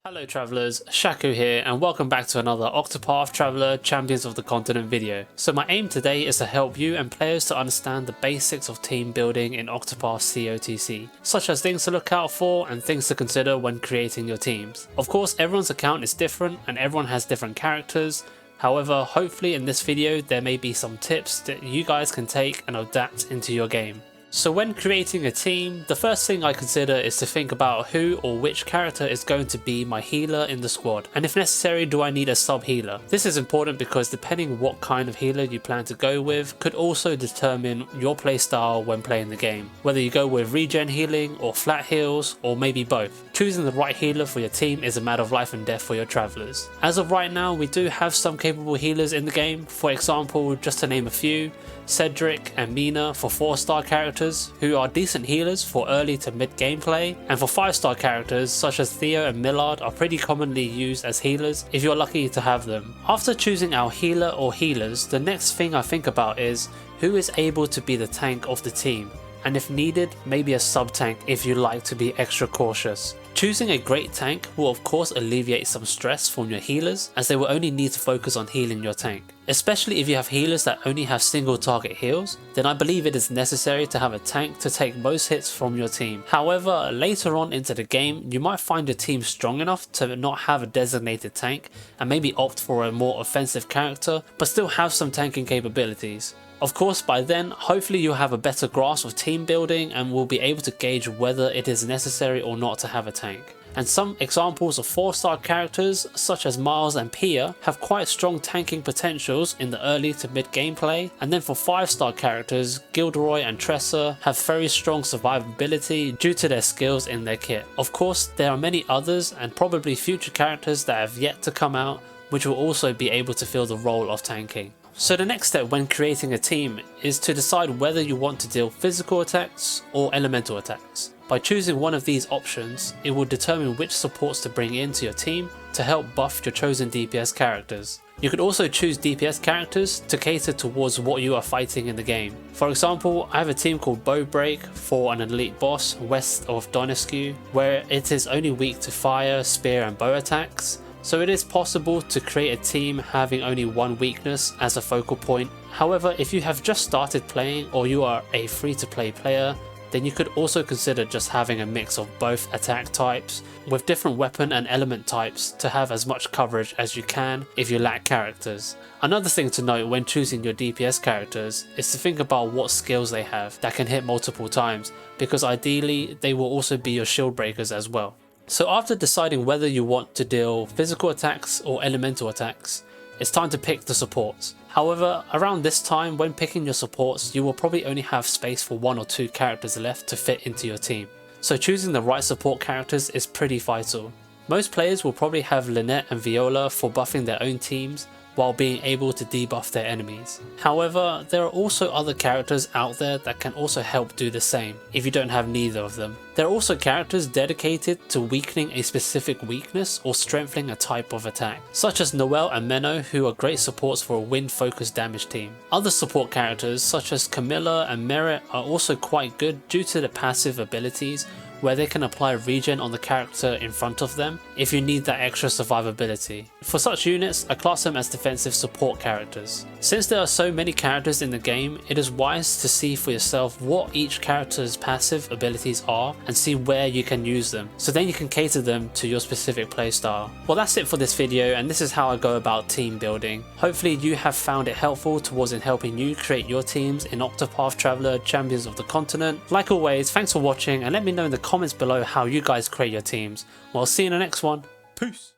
Hello travellers, Shaku here and welcome back to another Octopath Traveler Champions of the Continent video. So my aim today is to help you and players to understand the basics of team building in Octopath CoTC, such as things to look out for and things to consider when creating your teams. Of course everyone's account is different and everyone has different characters. However, hopefully in this video there may be some tips that you guys can take and adapt into your game. So when creating a team, the first thing I consider is to think about who or which character is going to be my healer in the squad, and if necessary do I need a sub healer. This is important because depending what kind of healer you plan to go with could also determine your playstyle when playing the game, whether you go with regen healing or flat heals or maybe both. Choosing the right healer for your team is a matter of life and death for your travellers. As of right now we do have some capable healers in the game, for example just to name a few, Cedric and Mina for 4-star characters who are decent healers for early to mid gameplay, and for 5-star characters such as Theo and Millard are pretty commonly used as healers if you're lucky to have them. After choosing our healer or healers, the next thing I think about is who is able to be the tank of the team, and if needed maybe a sub tank if you like to be extra cautious. Choosing a great tank will of course alleviate some stress from your healers, as they will only need to focus on healing your tank. Especially if you have healers that only have single target heals, then I believe it is necessary to have a tank to take most hits from your team. However, later on into the game you might find your team strong enough to not have a designated tank and maybe opt for a more offensive character but still have some tanking capabilities. Of course by then hopefully you'll have a better grasp of team building and will be able to gauge whether it is necessary or not to have a tank. And some examples of 4-star characters such as Miles and Pia have quite strong tanking potentials in the early to mid gameplay, and then for 5-star characters Gilderoy and Tressa have very strong survivability due to their skills in their kit. Of course there are many others and probably future characters that have yet to come out which will also be able to fill the role of tanking. So the next step when creating a team is to decide whether you want to deal physical attacks or elemental attacks. By choosing one of these options, it will determine which supports to bring into your team to help buff your chosen DPS characters. You could also choose DPS characters to cater towards what you are fighting in the game. For example, I have a team called Bowbreak for an elite boss west of Donescu, where it is only weak to fire, spear and bow attacks. So it is possible to create a team having only one weakness as a focal point. However, if you have just started playing or you are a free-to-play player, then you could also consider just having a mix of both attack types with different weapon and element types to have as much coverage as you can if you lack characters. Another thing to note when choosing your DPS characters is to think about what skills they have that can hit multiple times, because ideally they will also be your shield breakers as well. So after deciding whether you want to deal physical attacks or elemental attacks, it's time to pick the supports. However, around this time when picking your supports you will probably only have space for 1 or 2 characters left to fit into your team. So choosing the right support characters is pretty vital. Most players will probably have Lynette and Viola for buffing their own teams while being able to debuff their enemies. However, there are also other characters out there that can also help do the same if you don't have neither of them. There are also characters dedicated to weakening a specific weakness or strengthening a type of attack, such as Noelle and Menno, who are great supports for a wind focused damage team. Other support characters such as Camilla and Merit are also quite good due to the passive abilities, where they can apply regen on the character in front of them if you need that extra survivability. For such units, I class them as defensive support characters. Since there are so many characters in the game, it is wise to see for yourself what each character's passive abilities are and see where you can use them, so then you can cater them to your specific playstyle. Well, that's it for this video, and this is how I go about team building. Hopefully you have found it helpful towards in helping you create your teams in Octopath Traveler Champions of the Continent. Like always, thanks for watching and let me know in the comments below how you guys create your teams. Well, see you in the next one. Peace!